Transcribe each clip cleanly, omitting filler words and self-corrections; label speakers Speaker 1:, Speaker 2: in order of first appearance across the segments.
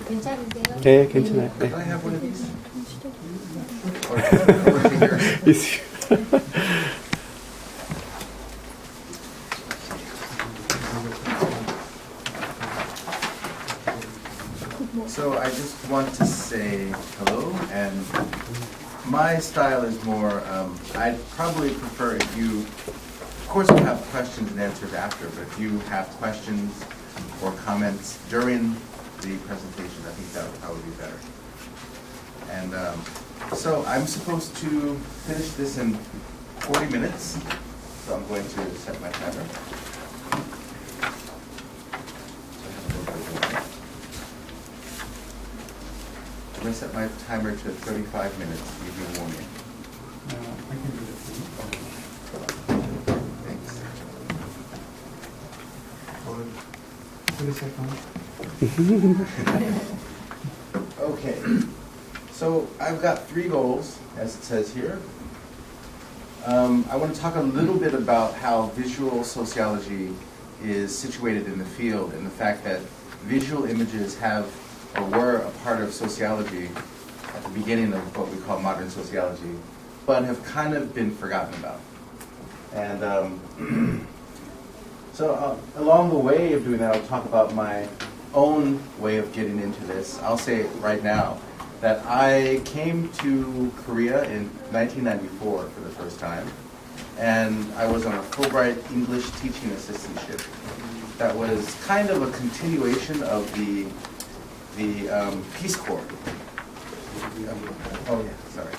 Speaker 1: 괜찮으세요?
Speaker 2: 네, 괜찮아요. 네.
Speaker 3: Can I have one of these?
Speaker 2: It's-
Speaker 3: So I just want to say hello, and my style is more, I'd probably prefer if you, of course we'll have questions and answers after, but if you have questions or comments during the presentation, I think that would probably be better. And so I'm supposed to finish this in 40 minutes, so I'm going to set my timer. I'm going to set my timer to 35 minutes, give you a warning.
Speaker 4: I can do that for you.
Speaker 3: Thanks.
Speaker 4: 30 seconds.
Speaker 3: Okay, so I've got 3 goals, as it says here. I want to talk a little bit about how visual sociology is situated in the field and the fact that visual images have or were a part of sociology at the beginning of what we call modern sociology, but have kind of been forgotten about. And so along the way of doing that, I'll talk about my own way of getting into this. I'll say right now that I came to Korea in 1994 for the first time, and I was on a Fulbright English teaching assistantship that was kind of a continuation of the Peace Corps. Oh yeah, sorry.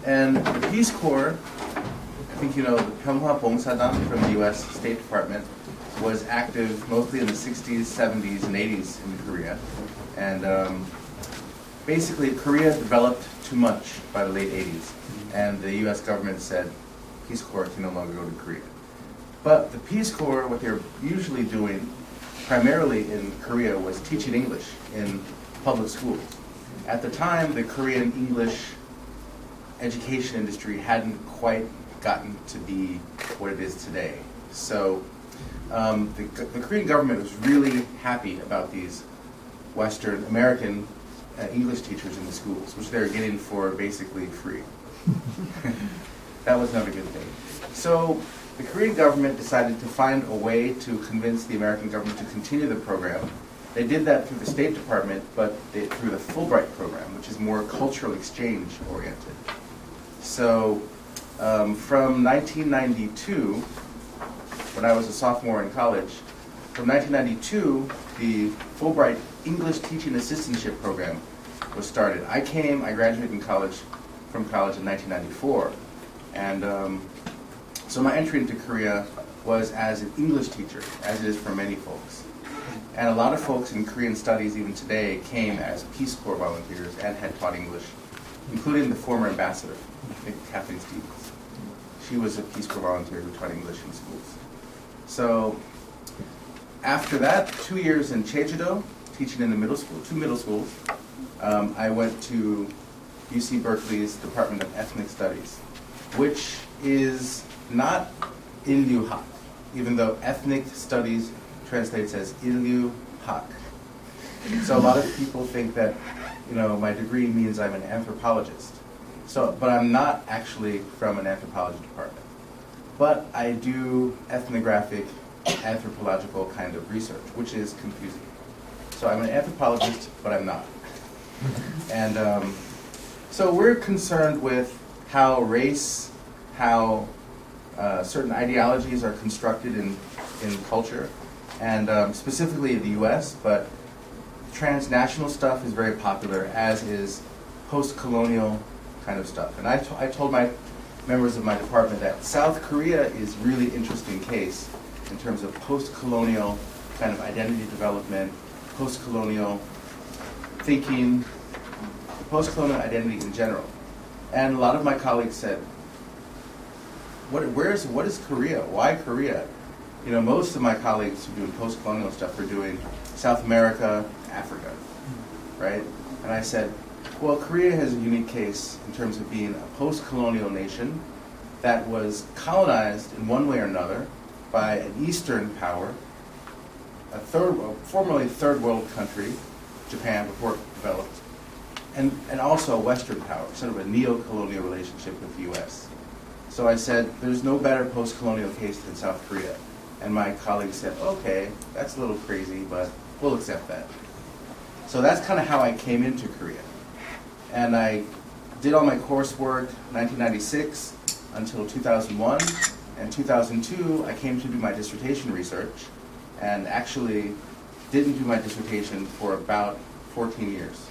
Speaker 3: And the Peace Corps, I think you know, the Pyeonghwa Bongsadam from the U.S. State Department was active mostly in the 60s, 70s, and 80s in Korea. And basically, Korea developed too much by the late 80s. And the U.S. government said, Peace Corps can no longer go to Korea. But the Peace Corps, what they're usually doing primarily in Korea was teaching English in public schools. At the time, the Korean English education industry hadn't quite gotten to be what it is today. So the Korean government was really happy about these Western American English teachers in the schools, which they were getting for basically free. That was not a good thing. So the Korean government decided to find a way to convince the American government to continue the program. They did that through the State Department, but through the Fulbright program, which is more cultural exchange oriented. So from 1992, when I was a sophomore in college, from 1992, the Fulbright English Teaching Assistantship Program was started. I graduated from college in 1994, and so my entry into Korea was as an English teacher, as it is for many folks. And a lot of folks in Korean studies even today came as Peace Corps volunteers and had taught English, including the former ambassador, Kathleen Stevens. She was a Peace Corps volunteer who taught English in schools. So after that, 2 years in Jeju-do, teaching in the middle school, 2 middle schools, I went to UC Berkeley's Department of Ethnic Studies, which is not Inlu-hak, even though ethnic studies translates as Inlu-hak. So a lot of people think that, my degree means I'm an anthropologist. But I'm not actually from an anthropology department. But I do ethnographic, anthropological kind of research, which is confusing. So I'm an anthropologist, but I'm not. And so we're concerned with how race, how certain ideologies are constructed in culture, and specifically in the U.S., but transnational stuff is very popular, as is post-colonial kind of stuff. And I told my members of my department that South Korea is really interesting case in terms of post-colonial kind of identity development, post-colonial thinking, post-colonial identity in general. And a lot of my colleagues said, what is Korea? Why Korea? Most of my colleagues who do post-colonial stuff are doing South America, Africa, right? And I said, well, Korea has a unique case in terms of being a post-colonial nation that was colonized in one way or another by an Eastern power, formerly third world country, Japan, before it developed, and also a Western power, sort of a neo-colonial relationship with the U.S. So I said, there's no better post-colonial case than South Korea. And my colleagues said, okay, that's a little crazy, but we'll accept that. So that's kind of how I came into Korea. And I did all my coursework 1996 until 2001. And 2002, I came to do my dissertation research, and actually didn't do my dissertation for about 14 years.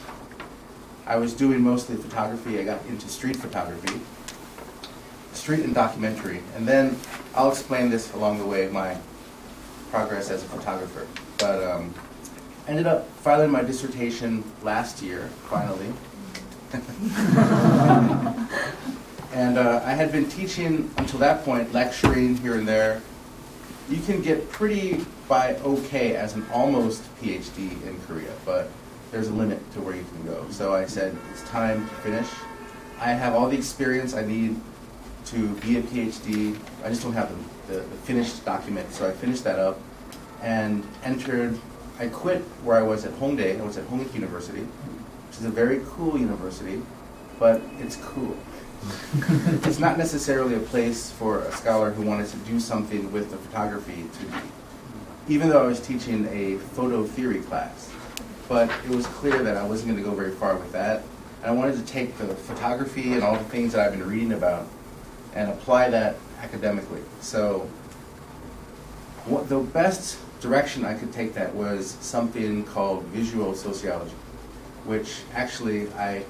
Speaker 3: I was doing mostly photography. I got into street photography, street and documentary. And then I'll explain this along the way, my progress as a photographer. But ended up filing my dissertation last year, finally. And I had been teaching until that point, lecturing here and there. You can get pretty by okay as an almost PhD in Korea, but there's a limit to where you can go. So I said, it's time to finish. I have all the experience I need to be a PhD. I just don't have the finished document. So I finished that up and I quit where I was at Hongdae. I was at Hongik University, which is a very cool university, but it's cool. It's not necessarily a place for a scholar who wanted to do something with the photography to be, even though I was teaching a photo theory class. But it was clear that I wasn't going to go very far with that. And I wanted to take the photography and all the things that I've been reading about and apply that academically. So the best direction I could take that was something called visual sociology, which actually I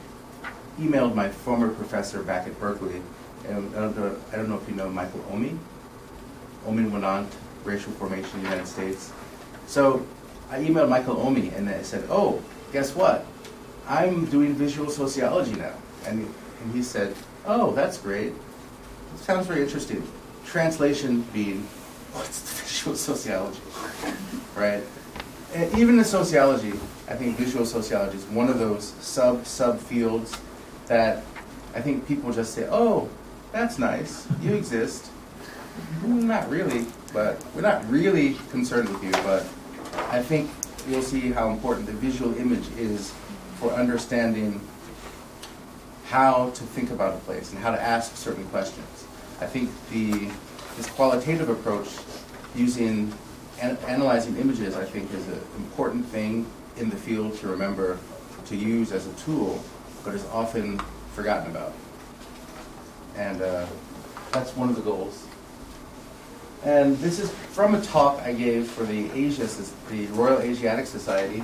Speaker 3: emailed my former professor back at Berkeley, and I don't know if you know Michael Omi, Omin Wanant, Racial Formation in the United States. So I emailed Michael Omi and I said, oh, guess what? I'm doing visual sociology now. And he said, oh, that's great. It sounds very interesting. Translation being, what's the visual sociology, right? And even in sociology, I think visual sociology is one of those sub-fields that I think people just say, oh, that's nice, you exist. Not really, but we're not really concerned with you, but I think you'll see how important the visual image is for understanding how to think about a place and how to ask certain questions. I think this qualitative approach using analyzing images, I think, is an important thing in the field to remember to use as a tool, but is often forgotten about. And that's one of the goals. And this is from a talk I gave for the Royal Asiatic Society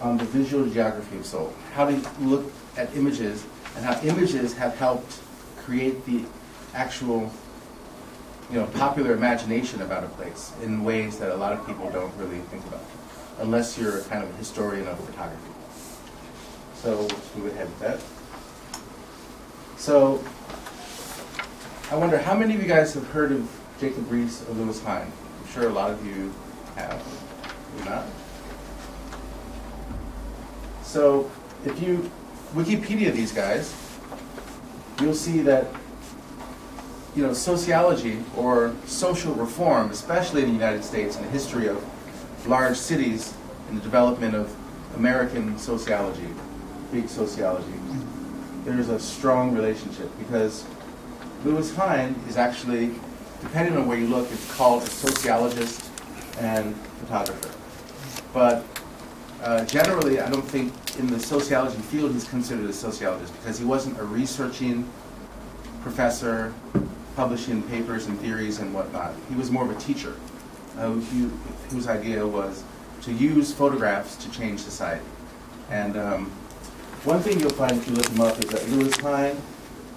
Speaker 3: on the visual geography of Seoul. How to look at images and how images have helped create the actual, popular imagination about a place in ways that a lot of people don't really think about, unless you're kind of a historian of photography. So let's move ahead with that. So I wonder how many of you guys have heard of Jacob Riis of Lewis Hine? I'm sure a lot of you have. Maybe not. So if you Wikipedia these guys, you'll see that sociology or social reform, especially in the United States, in the history of large cities and the development of American sociology, big sociology, there's a strong relationship because Lewis Hine is actually, depending on where you look, it's called a sociologist and photographer. But generally, I don't think in the sociology field he's considered a sociologist because he wasn't a researching professor, publishing papers and theories and whatnot. He was more of a teacher whose idea was to use photographs to change society. And one thing you'll find if you look him up is that Lewis Hine,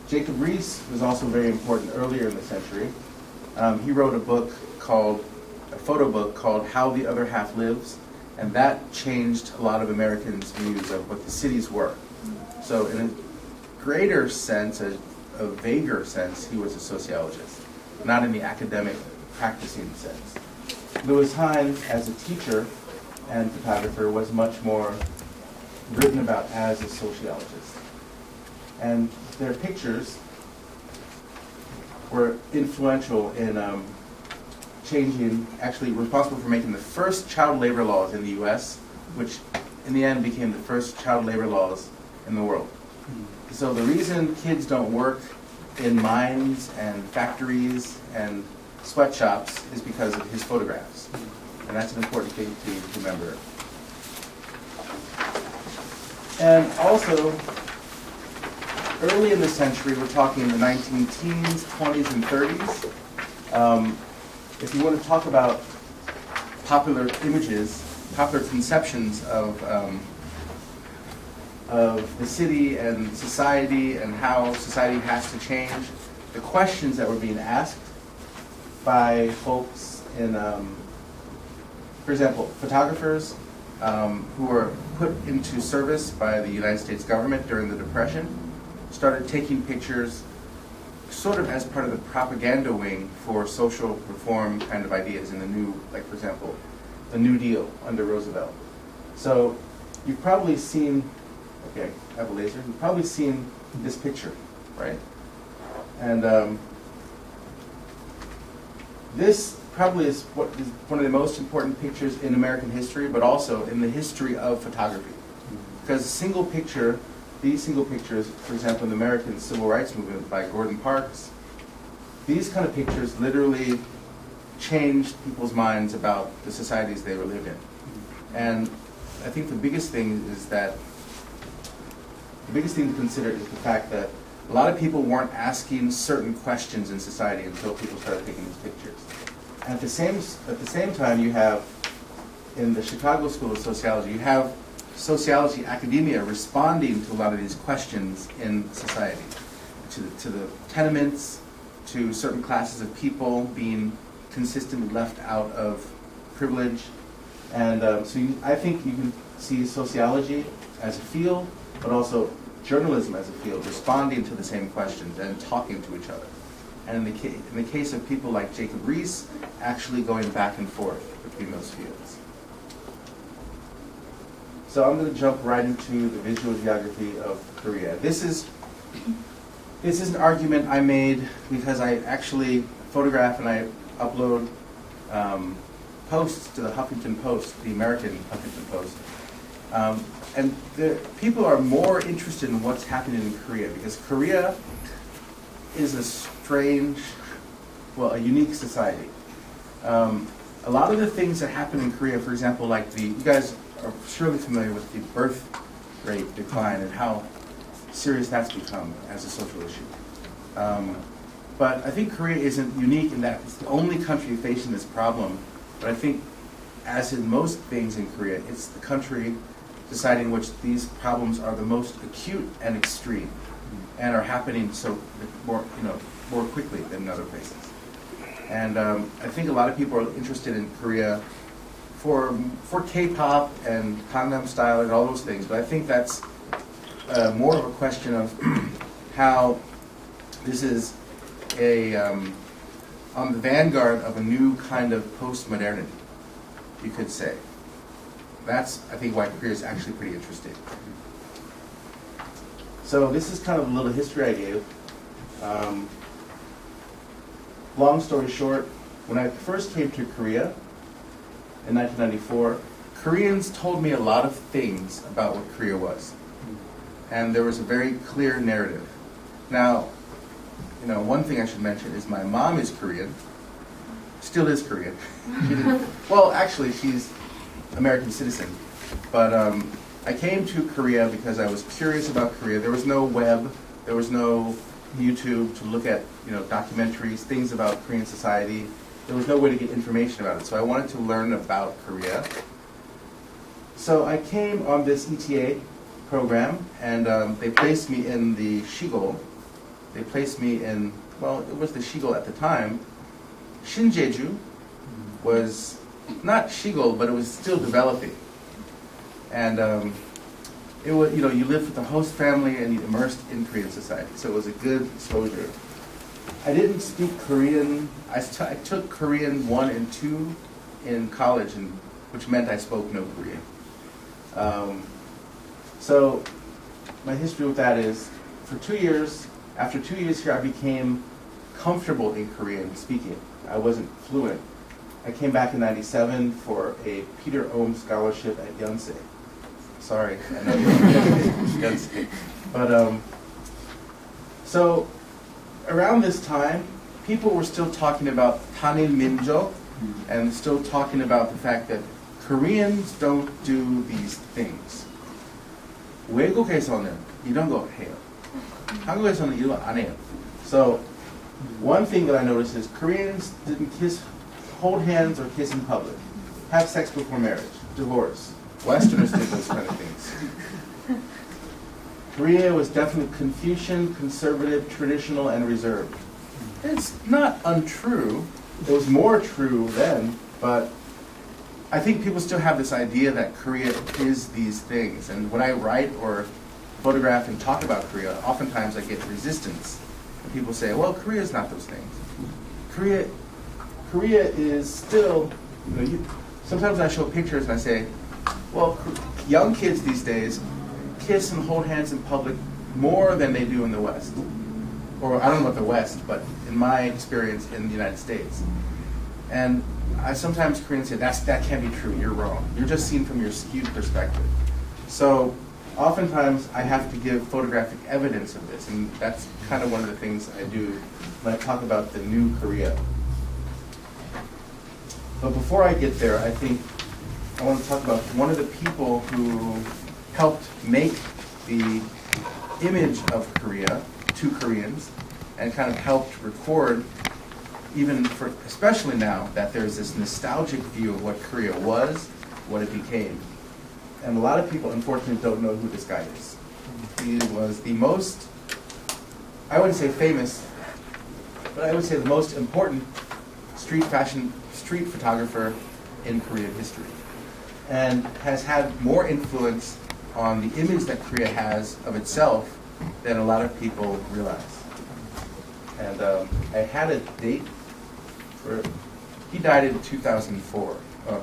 Speaker 3: Jacob Riis was also very important earlier in the century. He wrote a photo book called How the Other Half Lives, and that changed a lot of Americans' views of what the cities were. So in a greater sense, a vaguer sense, he was a sociologist, not in the academic practicing sense. Lewis Hine, as a teacher and photographer, was much more written about as a sociologist. And their pictures were influential in actually responsible for making the first child labor laws in the US, which in the end became the first child labor laws in the world. So the reason kids don't work in mines and factories and sweatshops is because of his photographs. And that's an important thing to remember. And also, early in the century, we're talking the 19-teens, 20s, and 30s. If you want to talk about popular images, popular conceptions of the city and society and how society has to change, the questions that were being asked by folks in, for example, photographers who were put into service by the United States government during the Depression, started taking pictures sort of as part of the propaganda wing for social reform kind of ideas in the new, like for example, the New Deal under Roosevelt. So you've probably seen, okay, I have a laser, you've probably seen this picture, right? And this probably is what is one of the most important pictures in American history, but also in the history of photography. Because a single picture, these single pictures, for example, in the American Civil Rights Movement by Gordon Parks, these kind of pictures literally changed people's minds about the societies they were living in. And I think the biggest thing is that, the biggest thing to consider is the fact that a lot of people weren't asking certain questions in society until people started taking these pictures. And at the same time, you have, in the Chicago School of Sociology, you have sociology academia responding to a lot of these questions in society, to the tenements, to certain classes of people being consistently left out of privilege. And I think you can see sociology as a field, but also journalism as a field, responding to the same questions and talking to each other. And in the case of people like Jacob Riis, actually going back and forth between those fields. So I'm going to jump right into the visual geography of Korea. This is an argument I made because I actually photograph and I upload posts to the Huffington Post, the American Huffington Post. And the people are more interested in what's happening in Korea because Korea is a strange, well, a unique society. A lot of the things that happen in Korea, for example, like you guys are surely familiar with the birth rate decline and how serious that's become as a social issue. But I think Korea isn't unique in that it's the only country facing this problem. But I think, as in most things in Korea, it's the country deciding which these problems are the most acute and extreme, and are happening so more quickly than in other places. And I think a lot of people are interested in Korea for K-pop and Gangnam Style and all those things. But I think that's more of a question of how this is on the vanguard of a new kind of postmodernity, you could say. That's, I think, why Korea is actually pretty interesting. So this is kind of a little history I gave. Long story short, when I first came to Korea in 1994, Koreans told me a lot of things about what Korea was. And there was a very clear narrative. Now, one thing I should mention is my mom is Korean, still is Korean. Well, actually, she's American citizen. But I came to Korea because I was curious about Korea. There was no web, there was no YouTube to look at, documentaries, things about Korean society. There was no way to get information about it. So I wanted to learn about Korea. So I came on this ETA program, and they placed me in the Shigol. They placed me in, well, it was the Shigol at the time. Shinjeju was not Shigol, but it was still developing. And it was, you lived with the host family and you immersed in Korean society. So it was a good exposure. I didn't speak Korean. I took Korean 1 and 2 in college, which meant I spoke no Korean. So my history with that is, for 2 years, after 2 years here, I became comfortable in Korean speaking. I wasn't fluent, I came back in '97 for a Peter Ohm scholarship at Yonsei. Sorry, I know you're Yonsei. But so around this time, people were still talking about Tanil Minjo and still talking about the fact that Koreans don't do these things. 외국에서는 이런 거 해요. 한국에서는 이런 거 안 해요. So one thing that I noticed is Koreans didn't hold hands or kiss in public, have sex before marriage, divorce. Westerners did those kind of things. Korea was definitely Confucian, conservative, traditional, and reserved. It's not untrue. It was more true then, but I think people still have this idea that Korea is these things. And when I write or photograph and talk about Korea, oftentimes I get resistance. And people say, well, Korea is not those things. Korea is still, sometimes I show pictures and I say, well, young kids these days kiss and hold hands in public more than they do in the West. Or I don't know about the West, but in my experience in the United States. And sometimes Koreans say, that can't be true, you're wrong. You're just seen from your skewed perspective. So oftentimes I have to give photographic evidence of this, and that's kind of one of the things I do when I talk about the new Korea. But before I get there, I think I want to talk about one of the people who helped make the image of Korea to Koreans and kind of helped record, even for, especially now, that there's this nostalgic view of what Korea was, what it became. And a lot of people, unfortunately, don't know who this guy is. He was the most, I wouldn't say famous, but I would say the most important street photographer in Korean history, and has had more influence on the image that Korea has of itself than a lot of people realize. And I had a date for, he died in 2004,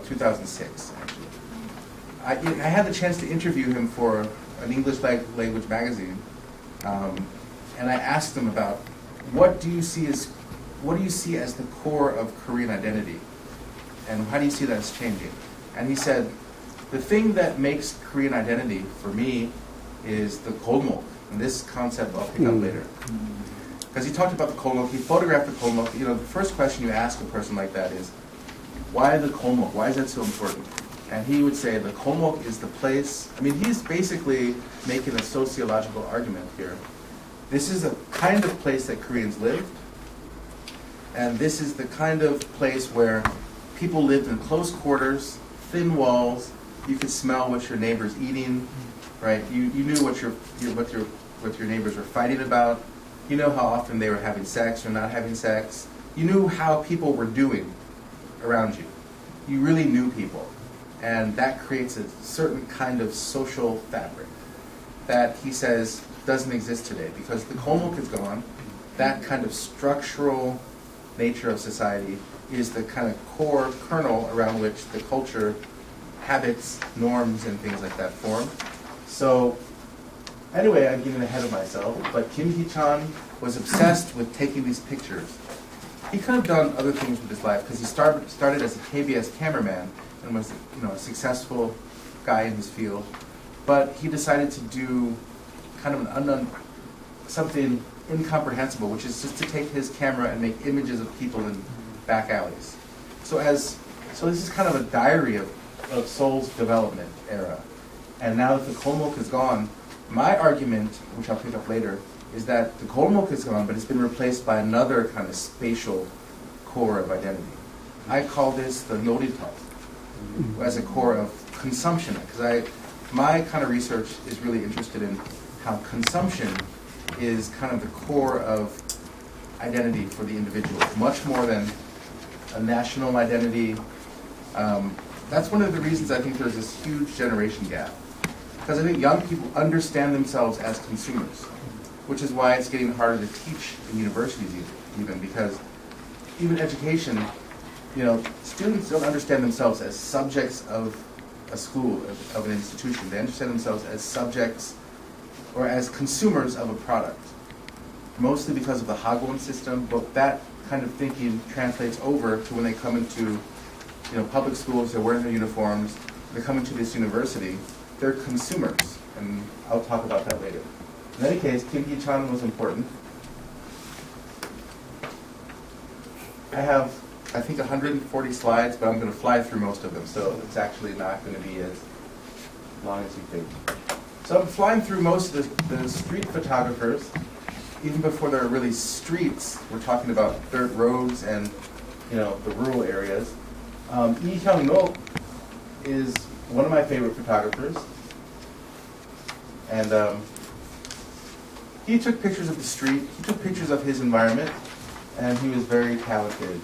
Speaker 3: 2006 actually. I had the chance to interview him for an English language magazine, and I asked him about what do you see as the core of Korean identity, and how do you see that as changing? And he said, the thing that makes Korean identity for me is the golmok, and this concept I'll pick up later. Because he talked about the golmok, he photographed the golmok. The first question you ask a person like that is, why the golmok? Why is that so important? And he would say the golmok is the place. I mean, he's basically making a sociological argument here. This is a kind of place that Koreans lived, and this is the kind of place where people lived in close quarters, thin walls. You could smell what your neighbor's eating, right? You knew what your neighbors were fighting about. You know how often they were having sex or not having sex. You knew how people were doing around you. You really knew people. And that creates a certain kind of social fabric that he says doesn't exist today because the golmok is gone. That kind of structural nature of society is the kind of core kernel around which the culture, habits, norms, and things like that form. So anyway, I'm getting ahead of myself, but Kim Hee-chan was obsessed with taking these pictures. He could have done other things with his life because he started as a KBS cameraman and was a successful guy in his field, but he decided to do kind of something incomprehensible, which is just to take his camera and make images of people in back alleys. So this is kind of a diary of Seoul's development era. And now that the golmok is gone, my argument, which I'll pick up later, is that the golmok is gone, but it's been replaced by another kind of spatial core of identity. I call this the norito, as a core of consumption, because my kind of research is really interested in how consumption is kind of the core of identity for the individual, much more than a national identity. That's one of the reasons I think there's this huge generation gap. Because I think young people understand themselves as consumers, which is why it's getting harder to teach in universities even because even education, students don't understand themselves as subjects of a school, of an institution. They understand themselves as subjects or as consumers of a product, mostly because of the Hagwon system, but that kind of thinking translates over to when they come into public schools, they're wearing their uniforms, they're coming to this university, they're consumers, and I'll talk about that later. In any case, Kim Hee-chan was important. I have, I think, 140 slides, but I'm going to fly through most of them, so it's actually not going to be as long as you think. So I'm flying through most of the street photographers, even before there are really streets. We're talking about dirt roads and the rural areas. Lee Hyung-nok is one of my favorite photographers, and he took pictures of the street, he took pictures of his environment, and he was very talented.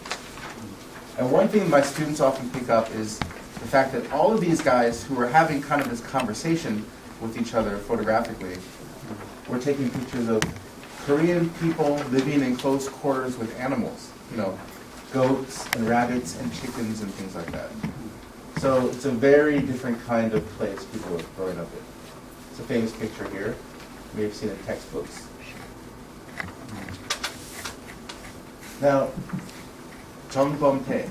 Speaker 3: And one thing my students often pick up is the fact that all of these guys who were having kind of this conversation with each other photographically were taking pictures of Korean people living in close quarters with animals, goats and rabbits and chickens and things like that. So it's a very different kind of place people are growing up in. It's a famous picture here. You may have seen it in textbooks. Now, Jung Bom-tae.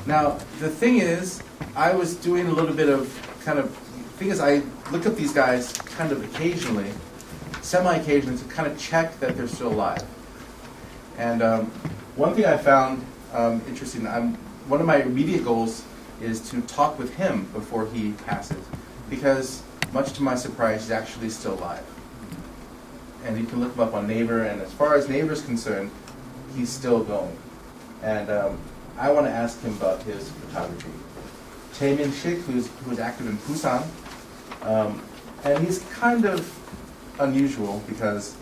Speaker 3: Now, the thing is, I was doing a little bit of I look at these guys kind of occasionally, semi-occasionally, to kind of check that they're still alive. And one thing I found interesting, one of my immediate goals is to talk with him before he passes, because much to my surprise, he's actually still alive. And you can look him up on Naver, and as far as Naver is concerned, he's still going. And I want to ask him about his photography. Chae Min-sik, who was active in Busan, and he's kind of unusual because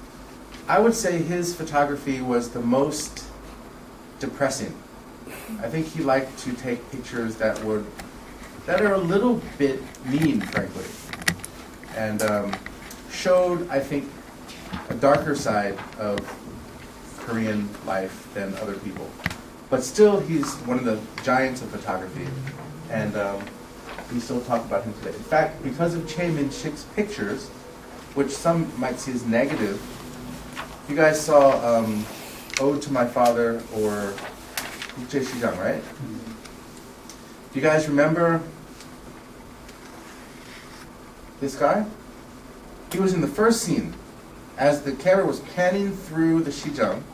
Speaker 3: I would say his photography was the most depressing. I think he liked to take pictures that are a little bit mean, frankly, and showed, I think, a darker side of Korean life than other people. But still, he's one of the giants of photography, and we still talk about him today. In fact, because of Chae Min-sik's pictures, which some might see as negative, you guys saw Ode to My Father or Gukjae Shijang, right? Do you guys remember this guy? He was in the first scene. As the camera was panning through the Shijang,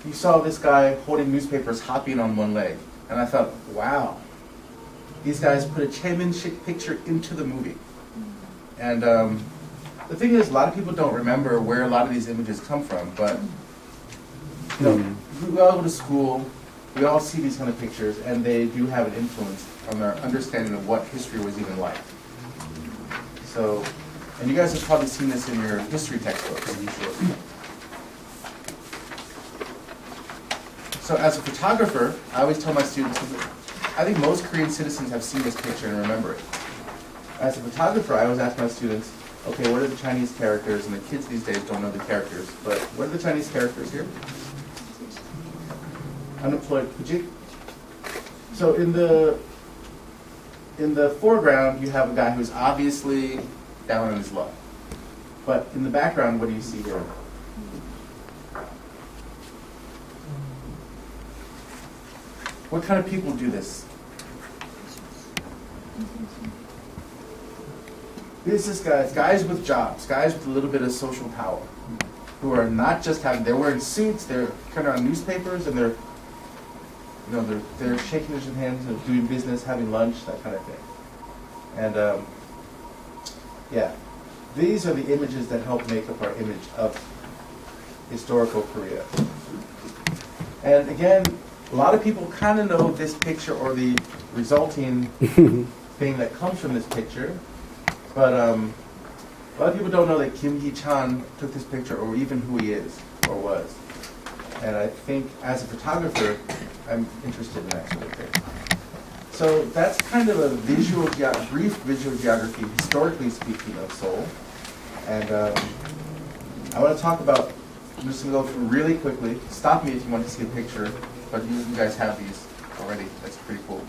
Speaker 3: you saw this guy holding newspapers hopping on one leg. And I thought, wow, these guys put a Chae Min-sik picture into the movie. And the thing is, a lot of people don't remember where a lot of these images come from, but we all go to school, we all see these kind of pictures, and they do have an influence on our understanding of what history was even like. So, and you guys have probably seen this in your history textbooks, I'm sure. So as a photographer, I always tell my students, I think most Korean citizens have seen this picture and remember it. As a photographer, I always ask my students, okay, what are the Chinese characters? And the kids these days don't know the characters, but what are the Chinese characters here? Unemployed Pujik. So in the foreground, you have a guy who's obviously down on his luck. But in the background, what do you see here? What kind of people do this? Business guys, guys with jobs, guys with a little bit of social power, who are not just they're wearing suits, they're kind of on newspapers, and they're shaking their hands, doing business, having lunch, that kind of thing. And yeah, these are the images that help make up our image of historical Korea. And again, a lot of people kind of know this picture or the resulting thing that comes from this picture, but a lot of people don't know that Kim Hee-chan took this picture or even who he is or was. And I think as a photographer, I'm interested in that sort of thing. So that's kind of a brief visual geography, historically speaking, of Seoul. And I want to talk about, I'm just going to go through really quickly. Stop me if you want to see a picture, but you guys have these already. That's pretty cool.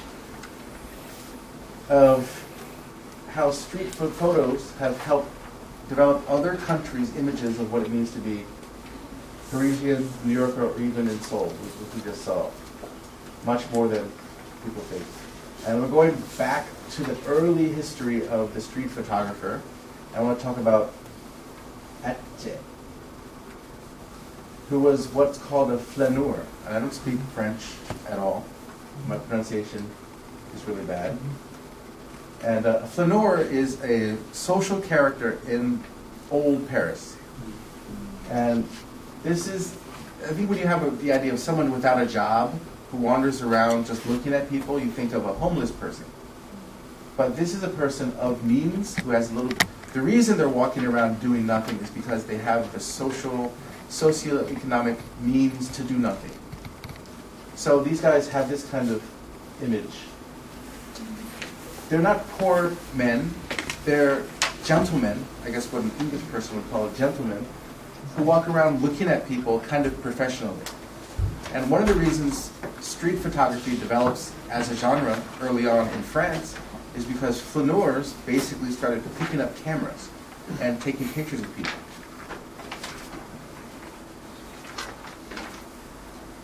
Speaker 3: Of how street photos have helped develop other countries' images of what it means to be Parisian, New Yorker, or even in Seoul, which we just saw. much more than people think. And we're going back to the early history of the street photographer. I want to talk about Atje, who was what's called a flaneur. And I don't speak French at all. My pronunciation is really bad. And a flaneur is a social character in old Paris. And this is, I think when you have the idea of someone without a job who wanders around just looking at people, you think of a homeless person. But this is a person of means who has a little, the reason they're walking around doing nothing is because they have the socioeconomic means to do nothing. So these guys have this kind of image. They're not poor men, they're gentlemen, I guess what an English person would call a gentleman, who walk around looking at people kind of professionally. And one of the reasons street photography develops as a genre early on in France is because flaneurs basically started picking up cameras and taking pictures of people.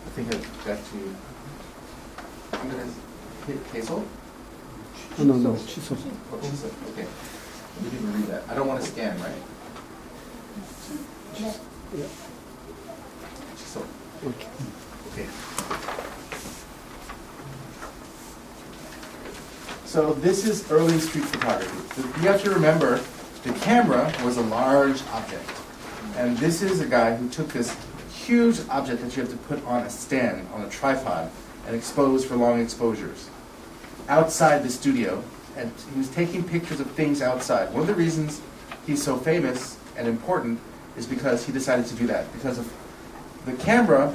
Speaker 3: I think I've got to, I'm going to hit Hazel.
Speaker 1: No, 취소.
Speaker 3: Oh, Hazel, okay. We didn't read that. I don't want to scan, right?
Speaker 1: Yeah.
Speaker 3: So,
Speaker 1: Okay.
Speaker 3: okay. So this is early street photography. You have to remember, the camera was a large object. And this is a guy who took this huge object that you have to put on a stand, on a tripod, and expose for long exposures outside the studio. And he was taking pictures of things outside. One of the reasons he's so famous and important is because he decided to do that. Because of the camera,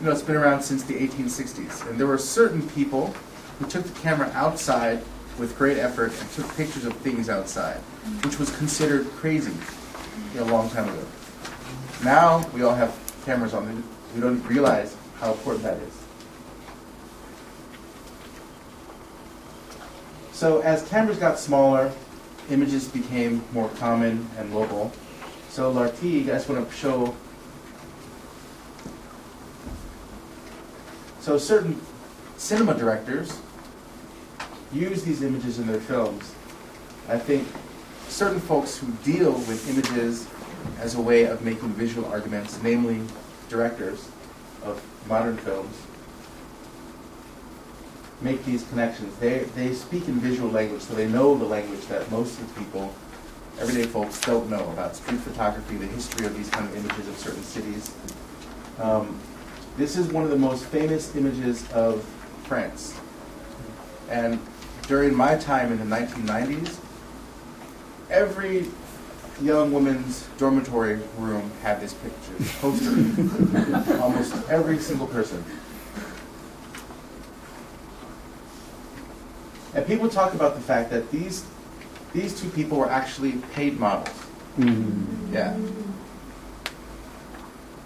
Speaker 3: it's been around since the 1860s. And there were certain people who took the camera outside with great effort and took pictures of things outside, which was considered crazy a long time ago. Now we all have cameras on them. We don't realize how important that is. So as cameras got smaller, images became more common and mobile. So Lartigue, I just want to show. So certain cinema directors use these images in their films. I think certain folks who deal with images as a way of making visual arguments, namely directors of modern films, make these connections. They speak in visual language, so they know the language that most of the people, everyday folks, don't know about street photography, the history of these kind of images of certain cities. This is one of the most famous images of France. And during my time in the 1990s, every young woman's dormitory room had this picture, this poster. Almost every single person. And people talk about the fact that these two people were actually paid models.
Speaker 1: Mm.
Speaker 3: Yeah.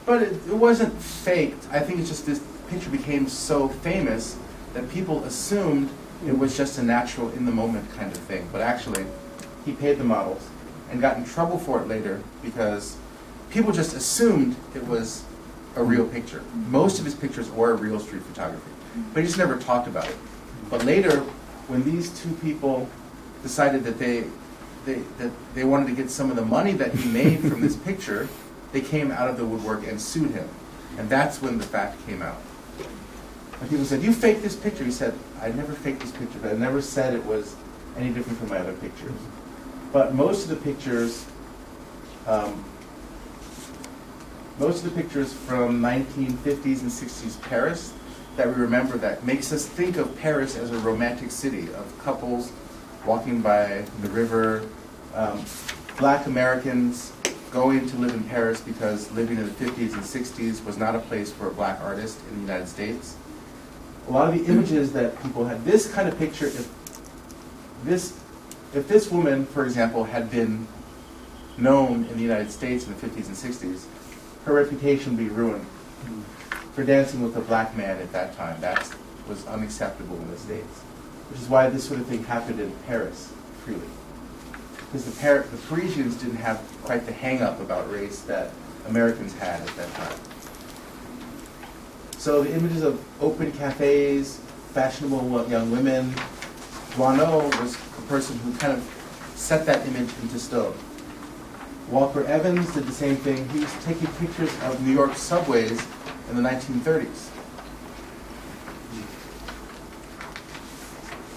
Speaker 3: But it wasn't faked. I think it's just this picture became so famous that people assumed it was just a natural, in-the-moment kind of thing. But actually, he paid the models and got in trouble for it later because people just assumed it was a real picture. Most of his pictures were real street photography, but he just never talked about it. But later, when these two people decided that they wanted to get some of the money that he made from this picture, they came out of the woodwork and sued him. And that's when the fact came out. And people said, "You faked this picture." He said, "I never faked this picture, but I never said it was any different from my other pictures." But most of the pictures from 1950s and 60s Paris that we remember that makes us think of Paris as a romantic city of couples walking by the river, black Americans going to live in Paris because living in the 50s and 60s was not a place for a black artist in the United States. A lot of the images that people had, this kind of picture, if this woman, for example, had been known in the United States in the 50s and 60s, her reputation would be ruined. For dancing with a black man at that time, that was unacceptable in the States. Which is why this sort of thing happened in Paris freely. Because the Parisians didn't have quite the hang-up about race that Americans had at that time. So the images of open cafes, fashionable young women, Guano was the person who kind of set that image into stone. Walker Evans did the same thing. He was taking pictures of New York subways in the 1930s.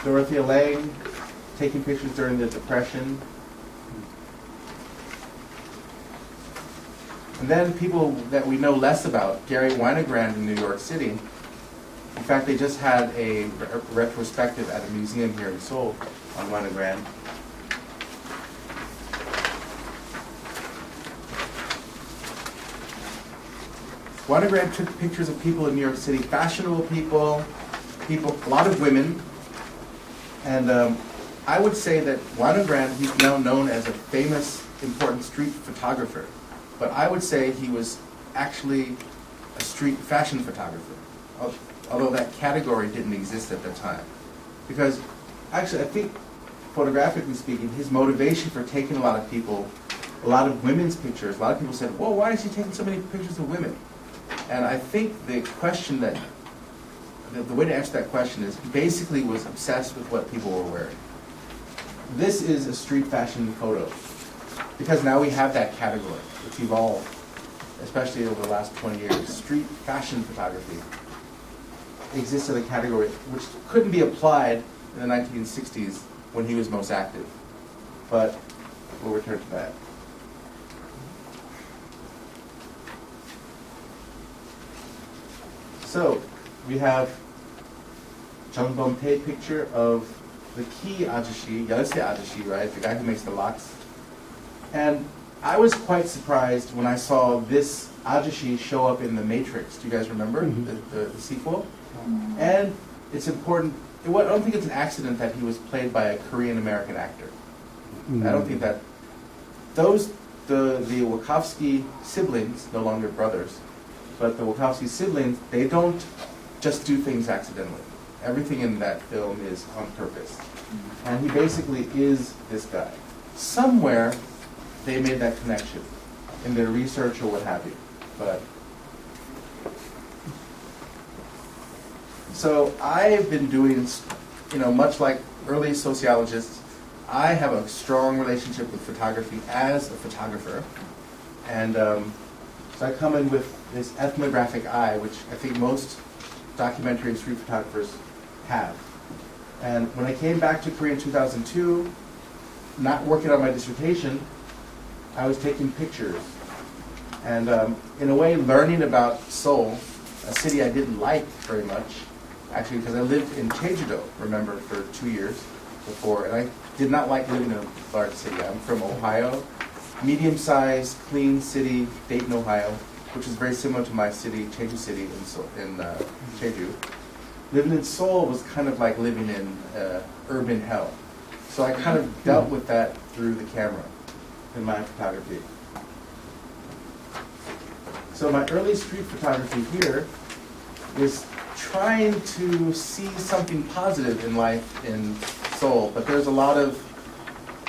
Speaker 3: Dorothea Lange, taking pictures during the Depression. And then people that we know less about, Gary Winogrand in New York City. In fact, they just had a retrospective at a museum here in Seoul on Winogrand. Winogrand took pictures of people in New York City, fashionable people, a lot of women. And I would say that Winogrand, he's now known as a famous, important street photographer. But I would say he was actually a street fashion photographer, although that category didn't exist at the time. Because actually, I think, photographically speaking, his motivation for taking a lot of people, a lot of women's pictures, a lot of people said, well, why is he taking so many pictures of women? And I think the question that, the way to answer that question is, he basically was obsessed with what people were wearing. This is a street fashion photo, because now we have that category. It's evolved, especially over the last 20 years. Street fashion photography exists as a category which couldn't be applied in the 1960s when he was most active. But we'll return to that. So we have Jung Bom-tae picture of the key ajashi, Yarase ajashi, right? The guy who makes the locks. And I was quite surprised when I saw this ajashi show up in The Matrix. Do you guys remember the sequel? And it's important. I don't think it's an accident that he was played by a Korean-American actor. I don't think that the Wachowski siblings, no longer brothers, but the Wachowski siblings, they don't just do things accidentally. Everything in that film is on purpose. And he basically is this guy. Somewhere they made that connection in their research or what have you. But so I've been doing, much like early sociologists, I have a strong relationship with photography as a photographer. And so I come in with this ethnographic eye, which I think most documentary and street photographers have. And when I came back to Korea in 2002, not working on my dissertation, I was taking pictures. And in a way, learning about Seoul, a city I didn't like very much, actually, because I lived in Jeju-do, remember, for 2 years before, and I did not like living in a large city. I'm from Ohio, medium-sized, clean city, Dayton, Ohio, which is very similar to my city, Jeju City in Jeju. Living in Seoul was kind of like living in urban hell. So I kind of dealt with that through the camera in my photography. So my early street photography here is trying to see something positive in life in Seoul, but there's I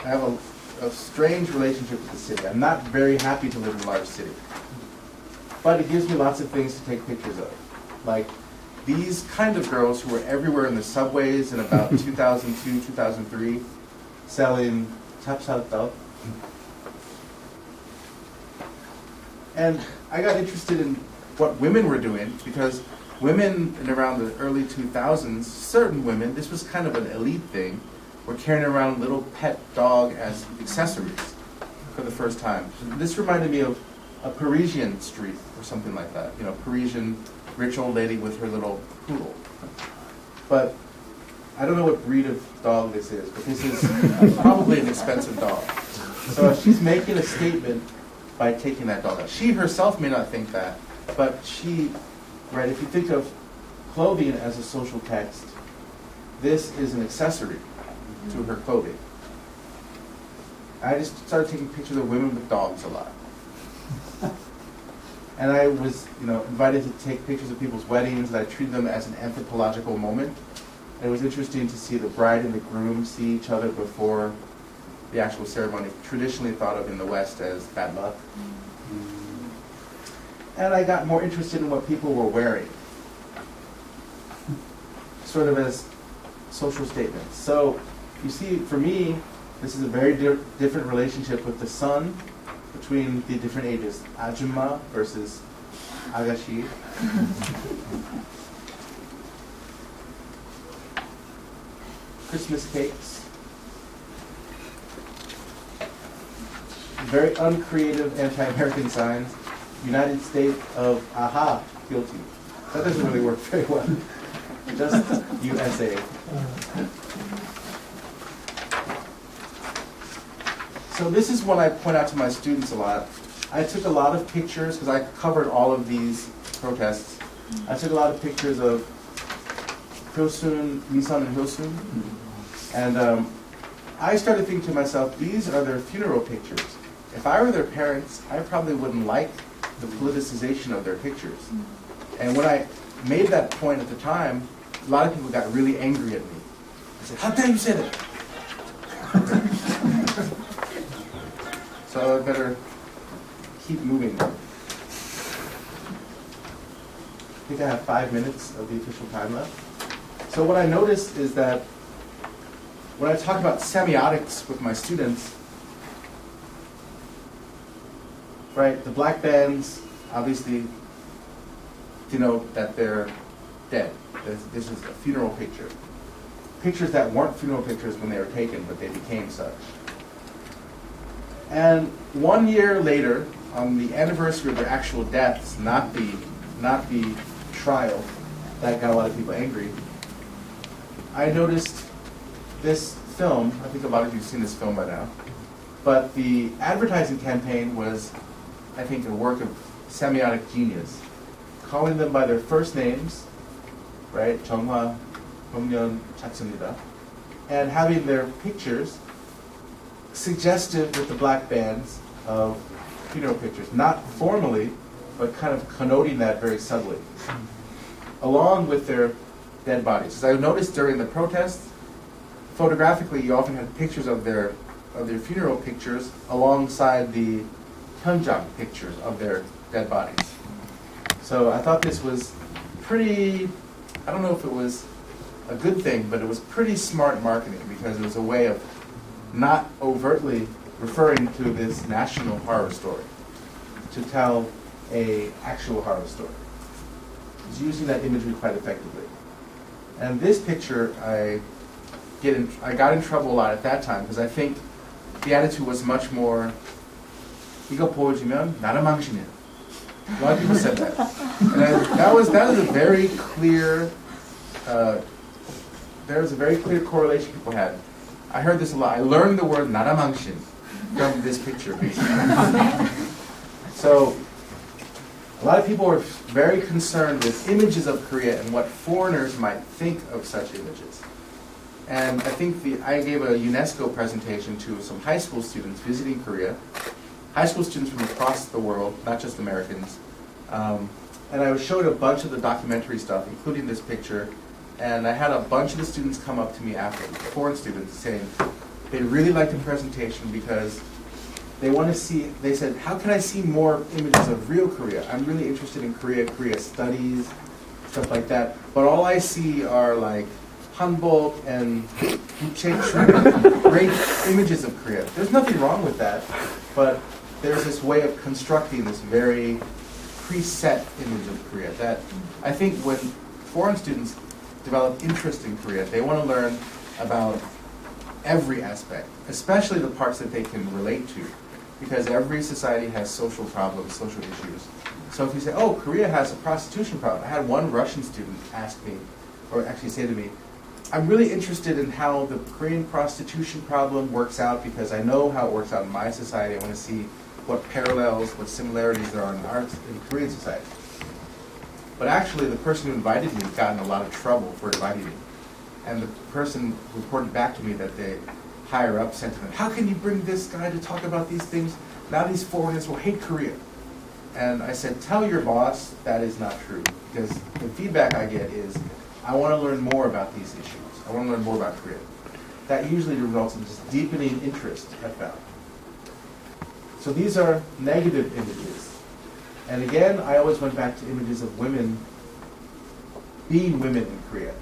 Speaker 3: have a strange relationship with the city. I'm not very happy to live in a large city. But it gives me lots of things to take pictures of. Like these kind of girls who were everywhere in the subways in about 2002, 2003, selling tapsaltao. And I got interested in what women were doing because women in around the early 2000s, certain women, this was kind of an elite thing, were carrying around little pet dog as accessories for the first time. This reminded me of a Parisian street or something like that. Parisian rich old lady with her little poodle. But I don't know what breed of dog this is, but this is probably an expensive dog. So she's making a statement by taking that dog out. She herself may not think that, but right, if you think of clothing as a social text, this is an accessory to her clothing. I just started taking pictures of women with dogs a lot. And I was, invited to take pictures of people's weddings, and I treated them as an anthropological moment. And it was interesting to see the bride and the groom see each other before the actual ceremony, traditionally thought of in the West as bad luck. And I got more interested in what people were wearing. sort of as social statements. So you see, for me, this is a very different relationship with the sun between the different ages. Ajumma versus Agashi. Christmas cakes. Very uncreative anti-American signs. United States of aha, guilty. That doesn't really work very well. Just USA. So this is what I point out to my students a lot. I took a lot of pictures, because I covered all of these protests. I took a lot of pictures of Hyosun, Misan and Hyosun. And I started thinking to myself, these are their funeral pictures. If I were their parents, I probably wouldn't like the politicization of their pictures. And when I made that point at the time, a lot of people got really angry at me. I said, how dare you say that? So I better keep moving. I think I have 5 minutes of the official time left. So what I noticed is that when I talk about semiotics with my students, right, the black bands obviously denote that they're dead. This is a funeral picture. Pictures that weren't funeral pictures when they were taken, but they became such. And 1 year later, on the anniversary of their actual deaths, not the trial that got a lot of people angry, I noticed this film. I think a lot of you have seen this film by now. But the advertising campaign was, I think, a work of semiotic genius, calling them by their first names, right? 정화, 홍련, 착습니다, and having their pictures suggestive with the black bands of funeral pictures, not formally, but kind of connoting that very subtly, along with their dead bodies. As I noticed during the protests, photographically, you often had pictures of their funeral pictures alongside the 현장 pictures of their dead bodies. So I thought this was pretty, I don't know if it was a good thing, but it was pretty smart marketing, because it was a way of not overtly referring to this national horror story to tell a actual horror story. It's using that imagery quite effectively. And this picture, I got in trouble a lot at that time, because I think the attitude was much more, 이거 보여주면 나라 망신이야. A lot of people said that. And that was a very clear, there was a very clear correlation people had. I heard this a lot. I learned the word 나라 망신 from this picture, basically. So a lot of people were very concerned with images of Korea and what foreigners might think of such images. And I think I gave a UNESCO presentation to some high school students visiting Korea, high school students from across the world, not just Americans. And I showed a bunch of the documentary stuff, including this picture. And I had a bunch of the students come up to me after, foreign students, saying they really liked the presentation because they want to see, they said, how can I see more images of real Korea? I'm really interested in Korea, Korea studies, stuff like that. But all I see are like Hanbok and Buchechu, great images of Korea. There's nothing wrong with that, but there's this way of constructing this very preset image of Korea that I think when foreign students develop interest in Korea, they want to learn about every aspect, especially the parts that they can relate to, because every society has social problems, social issues. So if you say, oh, Korea has a prostitution problem. I had one Russian student ask me, or actually say to me, I'm really interested in how the Korean prostitution problem works out because I know how it works out in my society. I want to see what parallels, what similarities there are in Korean society. But actually, the person who invited me got in a lot of trouble for inviting me. And the person reported back to me that the higher up said to them, how can you bring this guy to talk about these things? Now these foreigners will hate Korea. And I said, tell your boss that is not true. Because the feedback I get is, I want to learn more about these issues. I want to learn more about Korea. That usually results in just deepening interest, I found. So these are negative images. And again, I always went back to images of women being women in Korea.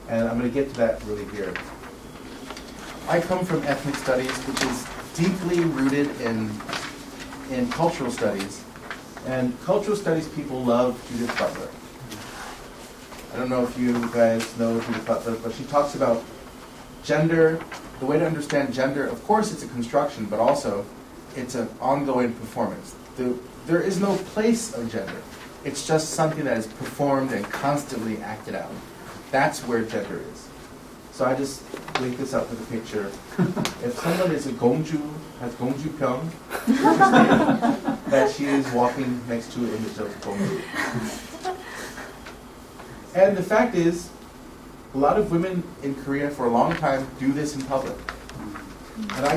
Speaker 3: And I'm going to get to that really here. I come from ethnic studies, which is deeply rooted in cultural studies. And cultural studies people love Judith Butler. I don't know if you guys know Judith Butler, but she talks about gender. The way to understand gender, of course it's a construction, but also it's an ongoing performance. There is no place of gender. It's just something that is performed and constantly acted out. That's where gender is. So I just link this up with a picture. If someone is a gongju, has gongju pyong, that she is walking next to an image of gongju. And the fact is, a lot of women in Korea for a long time do this in public. And I